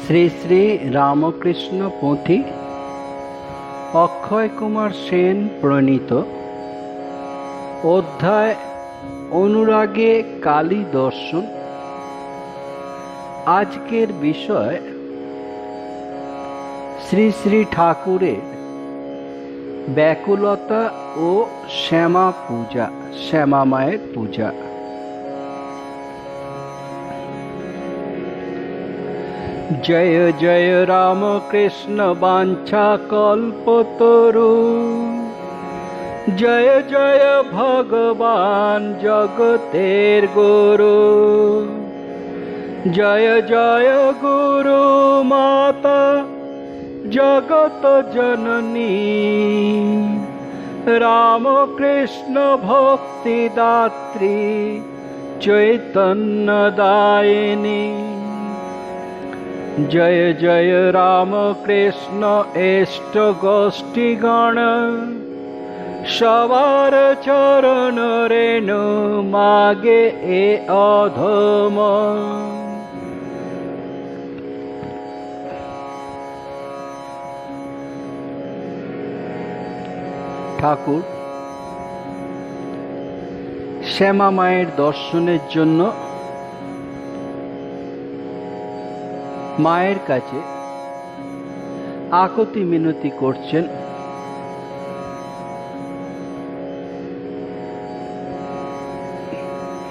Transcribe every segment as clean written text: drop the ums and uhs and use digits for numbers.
শ্রী শ্রী রামকৃষ্ণ পুঁথি অক্ষয় কুমার সেন প্রণীত অধ্যায় অনুরাগে কালী দর্শন। আজকের বিষয় শ্রী শ্রী ঠাকুরের ব্যাকুলতা ও শ্যামা পূজা, শ্যামা মায়ের পূজা। জয় জয় রাম কৃষ্ণ বাঞ্ছা কল্পতরু, জয় জয় ভগবান জগতের গুরু, জয় জয় গুরু মাতা জগত জননী, রাম কৃষ্ণ ভক্তি দাত্রী চৈতন্য দায়িনী। জয় জয় রাম কৃষ্ণ এষ্ট গোষ্ঠীগণ, সবার চরণ রেণু মাগে এ অধম। ঠাকুর শ্যামা মায়ের দর্শনের জন্য মায়ের কাছে আকুতি মিনতি করছেন।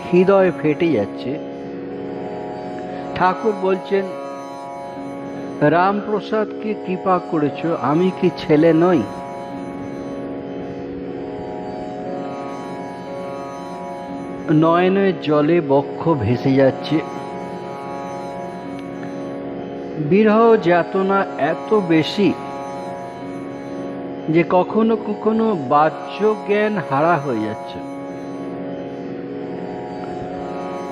হৃদয় ফেটে যাচ্ছে। ঠাকুর বলছেন, রামপ্রসাদকে কৃপা করেছ, আমি কি ছেলে নই? নয়নের জলে বক্ষ ভেসে যাচ্ছে। বিরহ যাতনা এত বেশি যে কখনো কখনো বাহ্য জ্ঞান হারা হয়ে যাচ্ছে।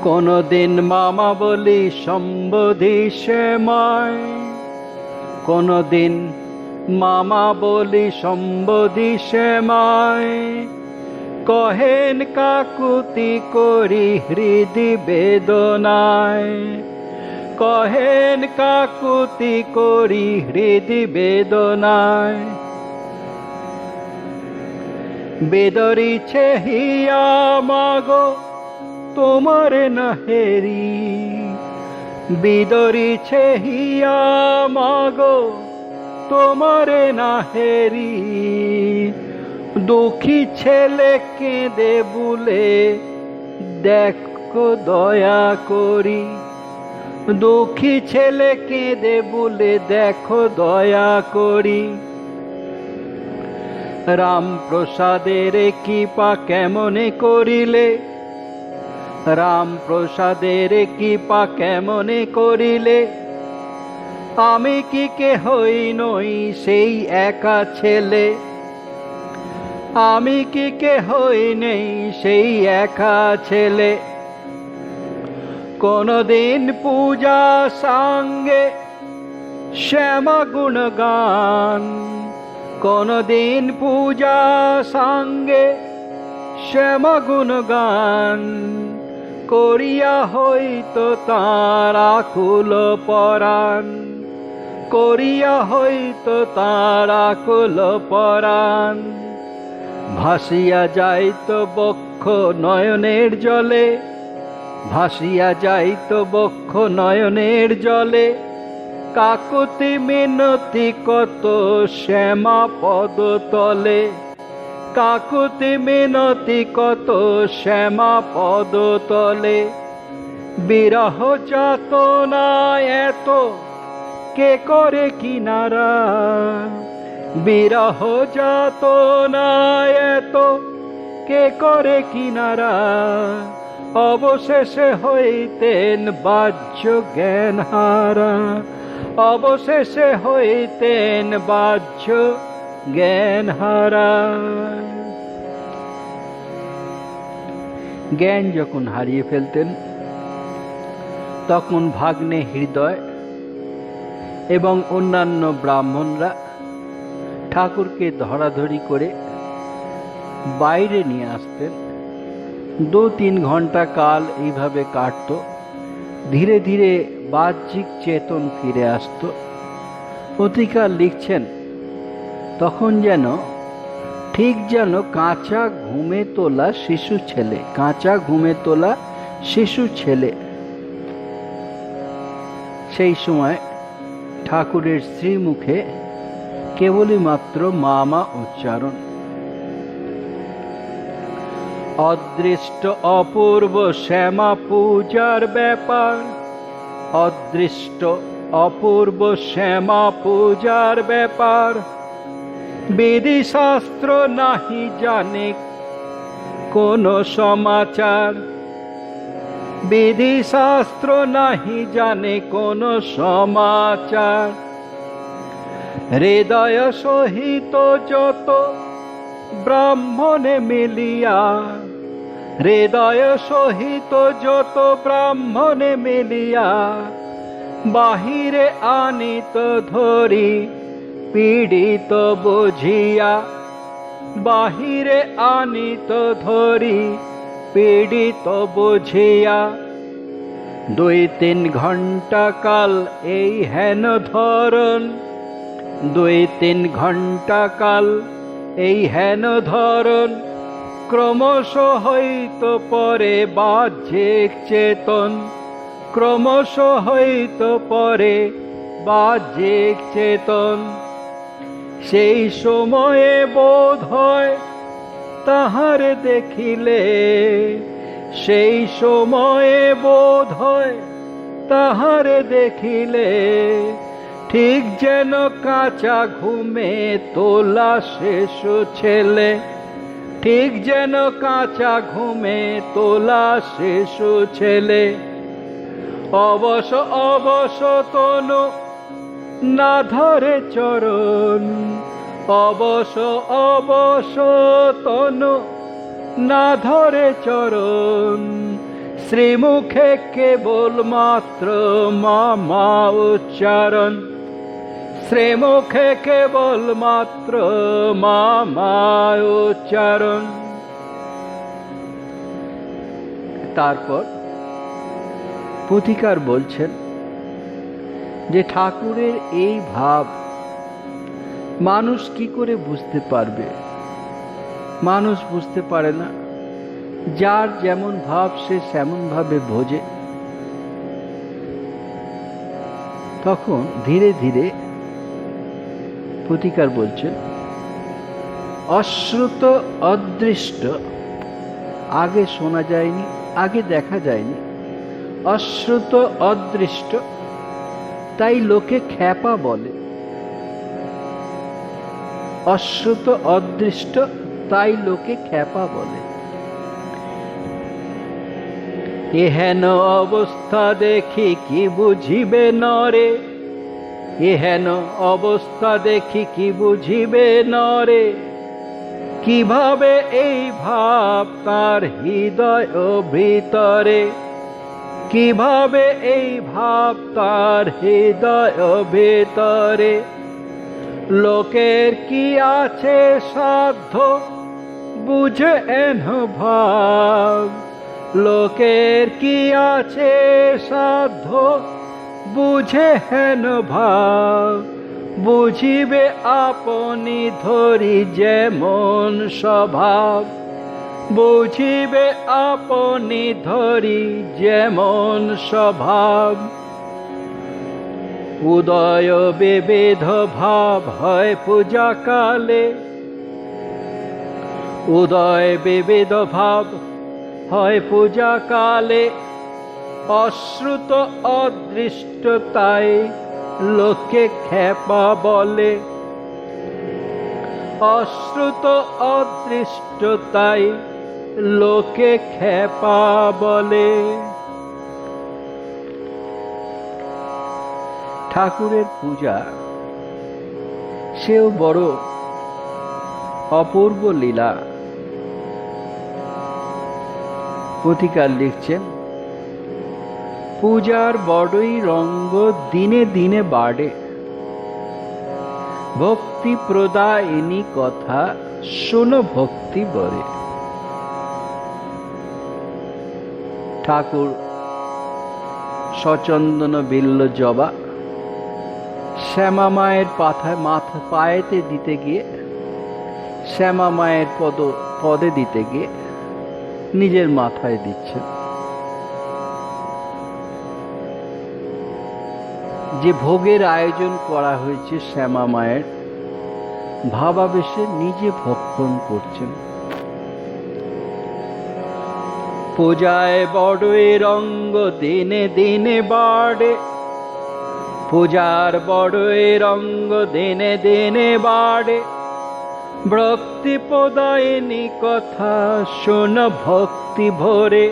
কোনদিন মামা বলি সম্বোধি শ্যামায়, কোনদিন মামা বলি সম্বোধি শ্যামায়, কহেন কাকুতি করি হৃদি বেদনায়, কহেন কাকুতি করি হৃদি বেদনায়। বেদরিছে হিয়া মাগো তোমার নাহেরি, বিদরিছে হিয়া মাগো তোমার নাহেরি। দুঃখী ছেলে কেঁদে বলে দেখো দয়া করি, দুঃখী ছেলে কেঁদে বলে দেখো দয়া করি। রামপ্রসাদের কৃপা কেমনে করিলে, রামপ্রসাদের কৃপা কেমনে করিলে, আমি কি কেহই নই সেই একা ছেলে, আমি কি কেহই নেই সেই একা ছেলে। কোনদিন পূজা সঙ্গে শ্যামা গুণগান, কোনদিন পূজা সঙ্গে শ্যামা গুণগান, করিয়া হইতো তার আকুল পরাণ, করিয়া হইতো তার আকুল পরাণ। ভাসিয়া যাইতো বক্ষ নয়নের জলে, ভাসিয়া যাইতো বক্ষ নয়নের জলে, কাকুতি মিনতি কত শ্যামা পদ তলে, কাকুতি মিনতি কত শ্যামা পদ তলে। বিরহ যাতনা এত কে করে কিনারা, বিরহ যাতনা এত কে করে কিনারা। অবশেষে হইতেন বাহ্য জ্ঞান হারা, অবশেষে হইতেন বাহ্য জ্ঞান হারা। জ্ঞান যখন হারিয়ে ফেলতেন তখন ভাগ্নে হৃদয় এবং অন্যান্য ব্রাহ্মণরা ঠাকুরকে ধরাধরি করে বাইরে নিয়ে আসতেন। 2-3 ঘন্টা কাল এইভাবে কাটত। ধীরে ধীরে বাহ্যিক চেতন ফিরে আসত। পত্রিকার লিখছেন, তখন ঠিক যেন কাঁচা ঘুমে তোলা শিশু ছেলে। সেই সময় ঠাকুরের শ্রীমুখে কেবলই মাত্র মা উচ্চারণ। অদৃষ্ট অপূর্ব শ্যামা পূজার ব্যাপার, অদৃষ্ট অপূর্ব শ্যামা পূজার ব্যাপার, বিধি শাস্ত্র নাহি জানে কোন সমাচার, বিধি শাস্ত্র নাহি জানে কোন সমাচার। হৃদয় সহিত যত ব্রাহ্মণে মিলিয়া, হৃদয় সহিত যত ব্রাহ্মণে মিলিয়া, বাহিরে আনিত ধরি পীড়িত বুঝিয়া, বাহিরে আনিত ধরি পীড়িত বুঝিয়া। 2-3 ঘণ্টা কাল এই হেন ধরন, 2-3 ঘণ্টা কাল এই হেন ধরন, ক্রমশ হইত পরে বাহ্যিক চেতন, ক্রমশ হইত পরে বাহ্যিক চেতন। সেই সময়ে বোধ হয় তাহারে দেখিলে, সেই সময়ে বোধ হয় তাহারে দেখিলে, ঠিক যেন কাঁচা ঘুমে তোলা শিশু ছেলে, ঠিক যেন কাঁচা ঘুমে তোলা শিশু ছেলে। অবশ অবশ তনু না ধরে চরণ, অবশ অবশ তনু না ধরে চরণ, শ্রীমুখে কেবল মাত্র মা উচ্চারণ, শ্রীমুখে কেবল মাত্র মা উচ্চারণ। তারপর পুথিকার বলছেন যে ঠাকুরের এই ভাব মানুষ কি করে বুঝতে পারবে? মানুষ বুঝতে পারে না, যার যেমন ভাব সে তেমন ভাবে বোঝে। তখন ধীরে ধীরে পুথিকার বলছেন, অশ্রুত অদৃষ্ট, আগে শোনা যায়নি, আগে দেখা যায়নি, অশ্রুত অদৃষ্ট, তাই লোকে খ্যাপা বলে। অশ্রুত অদৃষ্ট, তাই লোকে খ্যাপা বলে। এহেন অবস্থা দেখি কি বুঝিবে নরে, এহেন অবস্থা দেখি কি বুঝিবে নরে, কিভাবে এই ভাব তার হৃদয় ভিতরে, কিভাবে এই ভাব তার হৃদয় ভিতরে। লোকের কি আছে সাধ্য বুঝে এন ভাব, লোকের কি আছে সাধ্য বুঝে হেন ভাব, বুঝিবে আপনি ধরি যেমন স্বভাব, বুঝিবে আপনি ধরি যেমন স্বভাব। উদয় বিবিধ ভাব হয় পূজা কালে, উদয় বিবিধ ভাব হয় পূজা কালে, অশ্রুত অদৃষ্টতায় লোকে খ্যাপা বলে, অশ্রুত অদৃষ্টতায় লোকে খ্যাপা বলে। ঠাকুরের পূজা সেও বড় অপূর্ব লীলা। পুথিকার লিখছেন, পূজার বড়ই রঙ্গ দিনে দিনে বাড়ে, ভক্তি প্রদায়িনী কথা শোনো ভক্তি বরে। ঠাকুর সচন্দন বিল্ল জবা শ্যামা মায়ের পায়েতে দিতে গিয়ে, শ্যামা মায়ের পদে দিতে গিয়ে নিজের মাথায় দিচ্ছেন। যে ভোগের আয়োজন করা হয়েছে শ্যামা মায়ের, ভাবাবেশে নিজে ভক্ষণ করছেন। পূজায় বড়ই রঙ্গ দিনে দিনে বাড়ে, পূজার বড়ই রঙ্গ দিনে দিনে বাড়ে, ভক্তি প্রদায়িনী কথা শোন ভক্তি ভরে,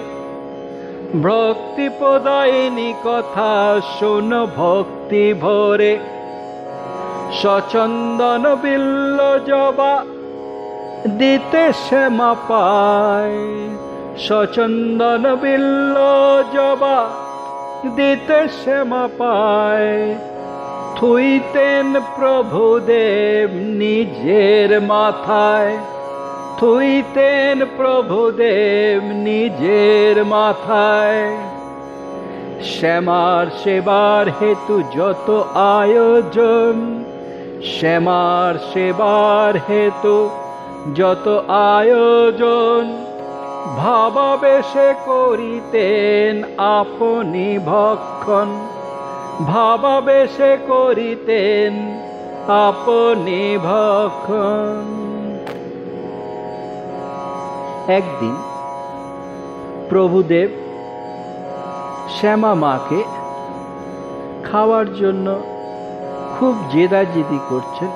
ভক্তি প্রদায়িনী কথা শোন ভক্তি ভরে। সচন্দন বিল্ল জবা দিতে শ্যামা পায়, সচন্দন বিল্ল জবা দিতে শ্যামা পায়, থুইতেন প্রভুদেব নিজের মাথায়, থুইতেন প্রভুদেব নিজের মাথায়। শ্যামার সেবার হেতু যত আয়োজন, শ্যামার সেবার হেতু যত আয়োজন, ভাবাবেশে করিতেন আপনি ভক্ষণ, ভাবাবেশে করিতেন আপনি ভক্ষণ। একদিন প্রভুদেব শ্যামা মাকে খাওয়ার জন্য খুব জেদাজেদি করছেন।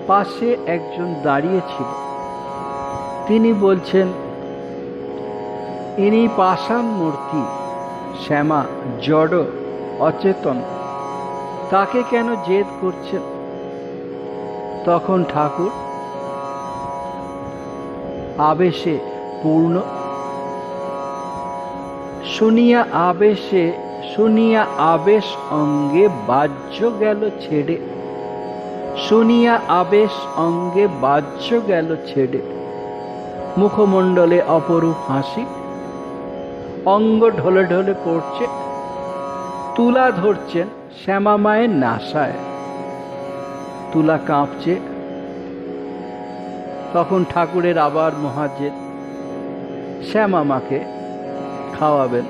পাশে একজন দাঁড়িয়ে ছিল, তিনি বলছেন, ইনি পাষাণ মূর্তি, শ্যামা জড় অচেতন, তাকে কেন জেদ করছেন? তখন ঠাকুর আবেশে পূর্ণ, শুনিয়া আবেশ অঙ্গে বাহ্য গেল ছেড়ে, শুনিয়া আবেশ অঙ্গে বাহ্য গেল ছেড়ে, মুখমণ্ডলে অপরূপ হাসি, অঙ্গ ঢলে ঢলে পড়ছে, তুলা ধরছেন শ্যামা মায়ের নাসায়, তুলা কাঁপছে। তখন ঠাকুরের আবার মহাজেদ, শ্যামা মাকে খাওয়াবেন।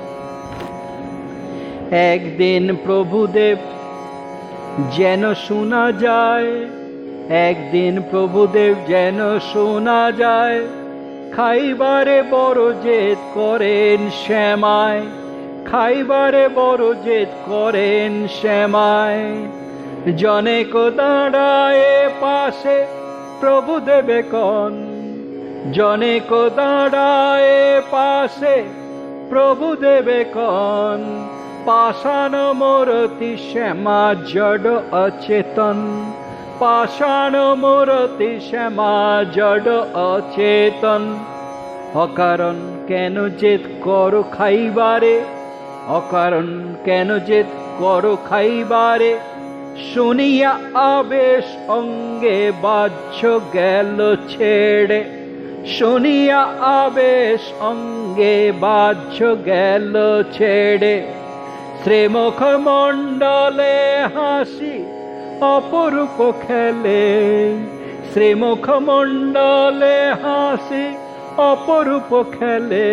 একদিন প্রভুদেব যেন শোনা যায়, একদিন প্রভুদেব যেন শোনা যায়, খাইবারে বড় জেদ করেন শ্যামায়, খাইবারে বড় জেদ করেন শ্যামায়। জনেক দাঁড়ায় পাশে প্রভুদেবে কন, জনেক দাঁড়ায় পাশে প্রভুদেবে কন, পাষাণ মূরতি শ্যামা জড় অচেতন, পাষাণ মূরতি শ্যামা জড় অচেতন। অকারণ কেন জেদ করো খাইবারে, অকারণ কেন জেদ করো খাইবারে, শুনিয়া আবেশ অঙ্গে বাহ্য গেল ছেড়ে, শুনিয়া আবেশ অঙ্গে বাহ্য গেল ছেড়ে। শ্রীমুখ মণ্ডলে হাসি অপরূপ খেলে, শ্রীমুখ মণ্ডলে হাসি অপরূপ খেলে,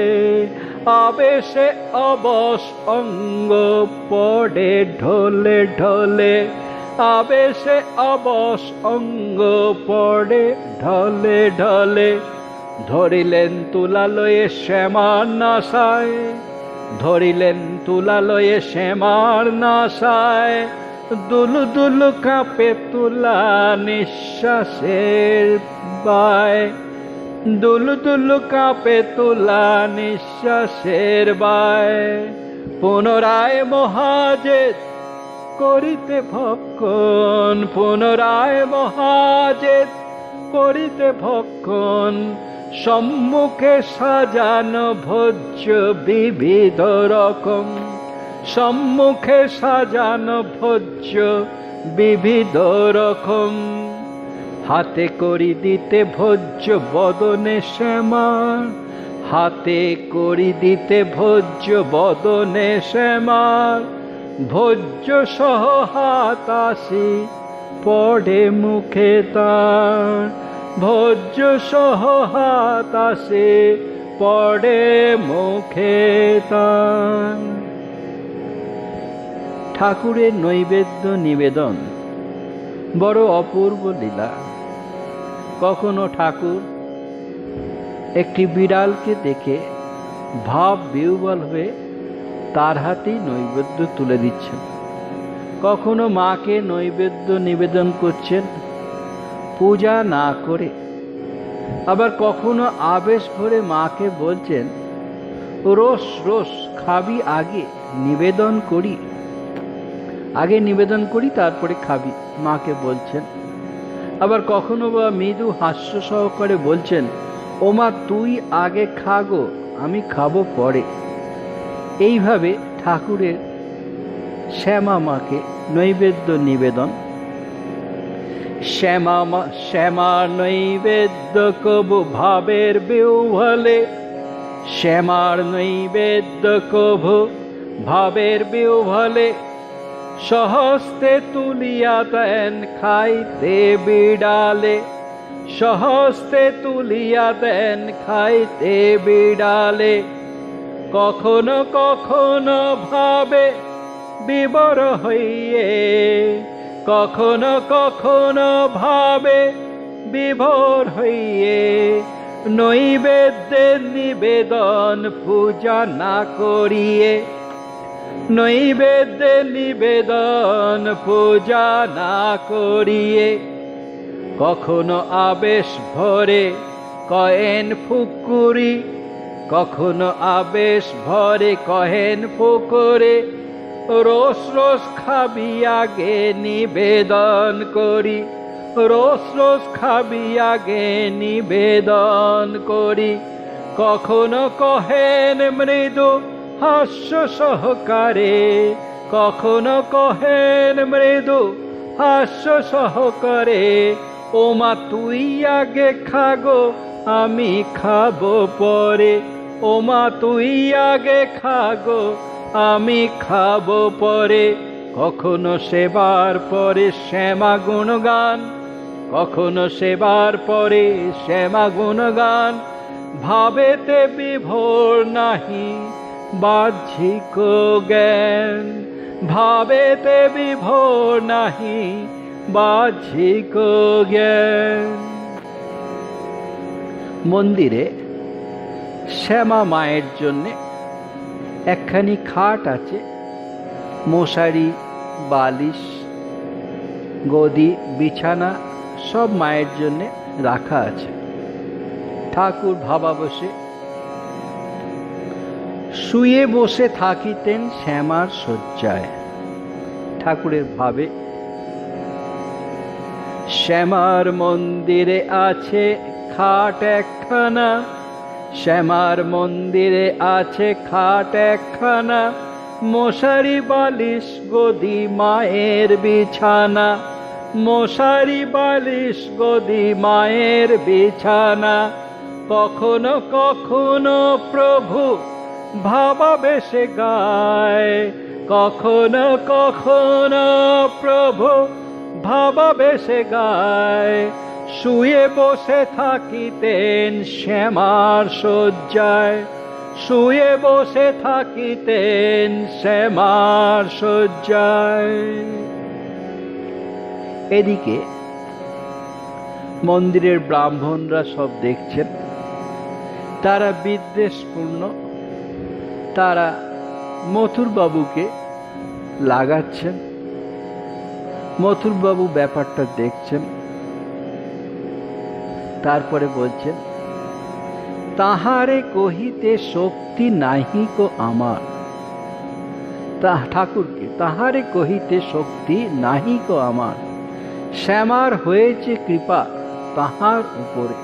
আবেশে অবশ অঙ্গ পড়ে ঢলে ঢলে, আবেশে অবশ অঙ্গ পড়ে ঢলে ঢলে। ধরিলেন তুলালয়ে শ্যামার নাসায়, ধরিলেন তুলালয়ে শ্যামার নাসায়, দুলু দুলু কাঁপে তুলা নিঃশ্বাসের বায়, দুলু দুলু কাঁপে তুলা নিঃশ্বাসের বায়। পুনরায় মহাজেদ করিতে ভক্ষণ, পুনরায় মহাজেদ করিতে ভক্ষণ, সম্মুখে সাজানো ভোজ্য বিবিধ রকম, সম্মুখে সাজানো ভোজ্য বিবিধ রকম। হাতে করি দিতে ভোজ্য বদনে শ্যামা, হাতে করি দিতে ভোজ্য বদনে শ্যামার, ভোজ্য সহ হাত আসি পড়ে মুখে তার, ভোজ্য সহ হাত আসে পড়ে মুখে তার। ঠাকুরের নৈবেদ্য নিবেদন বড় অপূর্ব লীলা। কখনো ঠাকুর একটি বিড়ালকে দেখে ভাব বিহ্বল হয়ে তার হাতেই নৈবেদ্য তুলে দিচ্ছেন, কখনো মাকে নৈবেদ্য নিবেদন করছেন পূজা না করে, আবার কখনো আবেশ ভরে মাকে বলছেন রোজ রোজ খাবি, আগে নিবেদন করি, আগে নিবেদন করি তারপরে খাবি, মাকে বলছেন। আবার কখনো বা মৃদু হাস্য সহকারে বলছেন ও মা তুই আগে খাগো, আমি খাবো পরে। এইভাবে ঠাকুরের শ্যামা মাকে নৈবেদ্য নিবেদন। শ্যামা নৈবেদ্য কবু ভাবের বিহ্বলে, শ্যামার নৈবেদ্য কবু ভাবের বিহ্বলে, সহস্তে তুলিয়া দেন খাইতে বিড়ালে, সহস্তে তুলিয়া দেন খাইতে বিড়ালে। কখনো কখনো ভাবে বিবর হইয়ে, কখনো কখনো ভাবে বিভোর হইয়ে, নৈবেদ্যের নিবেদন পূজা না করিয়ে, নৈবেদ্যের নিবেদন পূজা না করিয়ে। কখনো আবেশ ভরে কহেন ফুকুরি, কখনো আবেশ ভরে কহেন ফুকুরে, রোজ রোজ খাবি আগে নিবেদন করি, রোজ রোজ খাবি আগে নিবেদন করি। কখনো কহেন মৃদু হাস্য সহকারে, কখনো কহেন মৃদু হাস্য সহকারে, ও মা তুই আগে খাগো, আমি খাবো পরে, ও মা তুই আগে খাগো, আমি খাবো পরে। কখনো সেবার পরে শ্যামা গুণগান, কখনো সেবার পরে শ্যামা গুণগান, ভাবেতে বিভোর নাহি বাহ্যিক জ্ঞান, ভাবেতে বিভোর নাহি বাহ্যিক জ্ঞান। মন্দিরে শ্যামা মায়ের জন্যে একখানি খাট আছে, মশারি বালিশ গদি বিছানা সব মায়ের জন্যে রাখা আছে। ঠাকুর ভাবা বসে শুয়ে বসে থাকিতেন শ্যামার শয্যায়। ঠাকুরের ভাবে শ্যামার মন্দিরে আছে খাট একখানা, শ্যামার মন্দিরে আছে খাট একখানা, মশারি বালিশ গদি মায়ের বিছানা, মশারি বালিশ গদি মায়ের বিছানা। কখনো কখনো প্রভু ভাবাবেশে গায়, কখনো কখনো প্রভু ভাবাবেশে গায়, শুয়ে বসে থাকিতেন শ্যামার শয্যায়, শুয়ে বসে থাকিতেন শ্যামার শয্যায়। এদিকে মন্দিরের ব্রাহ্মণরা সব দেখছেন, তারা বিদ্বেষপূর্ণ, তারা মথুরবাবুকে লাগাচ্ছেন। মথুরবাবু ব্যাপারটা দেখছেন, তারপরে বলছেন তাহারে কহিতে শক্তি নাহি কো আমার। ঠাকুরকে তাহারে কহিতে শক্তি নাহি কো আমার, শ্যামার হয়েছে কৃপা তাহার উপরে,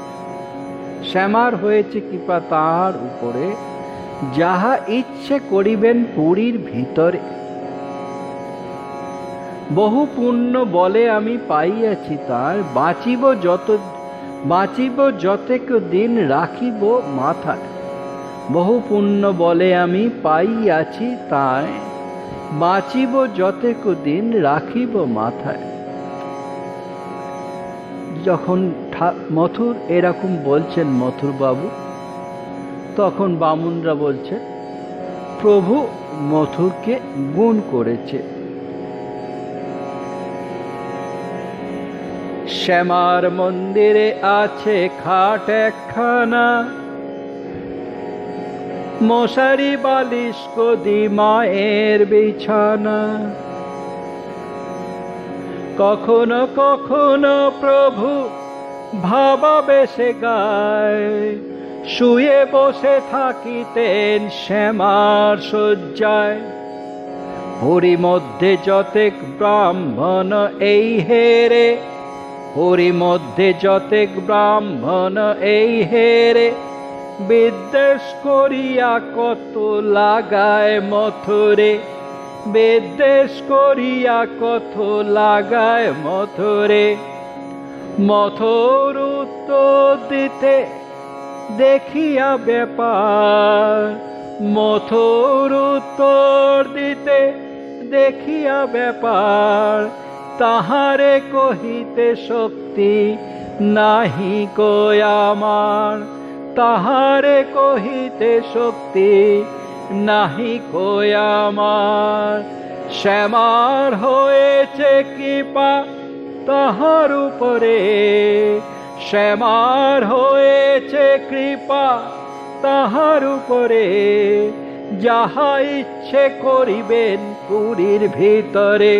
শ্যামার হয়েছে কৃপা তাহার উপরে, যাহা ইচ্ছে করিবেন পুরীর ভিতরে। বহু পুণ্য বলে আমি পাইয়াছি তার, বাঁচিব যতেক দিন রাখিব মাথায়। বহু পুণ্য বলে আমি পাইয়াছি তাই, বাঁচিব যতেক দিন রাখিব মাথায়। যখন মথুর এরকম বলছেন মথুর বাবু, তখন বামুনরা বলছে প্রভু মথুরকে গুণ করেছে। শ্যামার মন্দিরে আছে খাট একখানা, মশারি বালিশ গদি মায়ের বিছানা। কখনো কখনো প্রভু ভাবাবেশে গায়, শুয়ে বসে থাকিতেন শ্যামার শয্যায়। হরি মধ্যে যতেক ব্রাহ্মণ এই হেরে, হরি মধ্যে যতেক ব্রাহ্মণ এই হেরে, বিদ্বেষ করিয়া কত লাগায় মথুরে, বিদ্বেষ করিয়া কত লাগায় মথুরে। মথুর উত্তর দিতে দেখিয়া ব্যাপার, মথুর উত্তর দিতে দেখিয়া ব্যাপার। তাহারে কহিতে শক্তি নাহি কই আমার, তাহারে কহিতে শক্তি নাহি কই আমার। শ্যামার হয়েছে কৃপা তাহার উপরে, শ্যামার হয়েছে কৃপা তাহার উপরে। যাহা ইচ্ছে করিবেন পুরীর ভিতরে,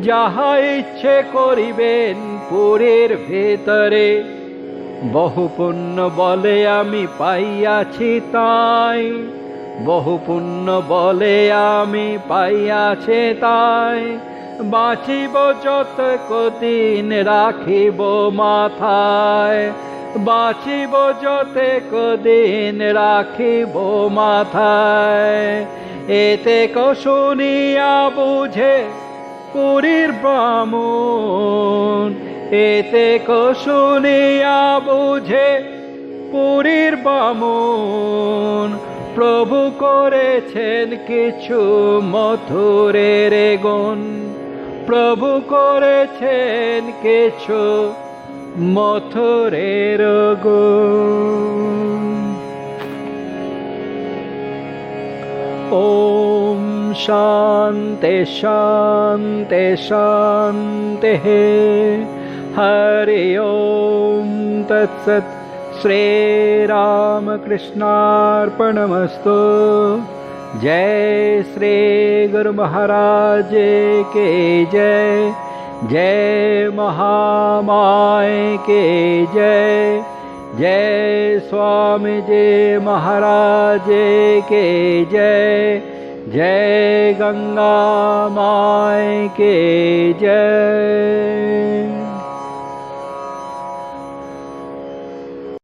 যাহা ইচ্ছে করিবেন পুরীর ভিতরে। বহু পুণ্য বলে আমি পাইয়াছি তাই, বহু পুণ্য বলে আমি পাইয়াছি তাই। বাঁচিব যতক দিন রাখিব মাথায়, বাঁচিব যতক দিন রাখিব মাথায়। এতে শুনিয়া বুঝে পুরীর বামুন, এতে শুনিয়া বুঝে পুরীর বামুন। প্রভু করেছেন কিছু মথুরের গুণ, প্রভু করেছেন কিছু মথুরের গুণ। ওম শান্তি শান্তি শান্তি। হরি ওম তৎসৎ। श्री राम कृष्णार्पणमस्तु। जय श्री गुरु महाराज के जय, जय महामाय के जय, जय स्वामी जी महाराज के जय, जय गंगा माय के जय।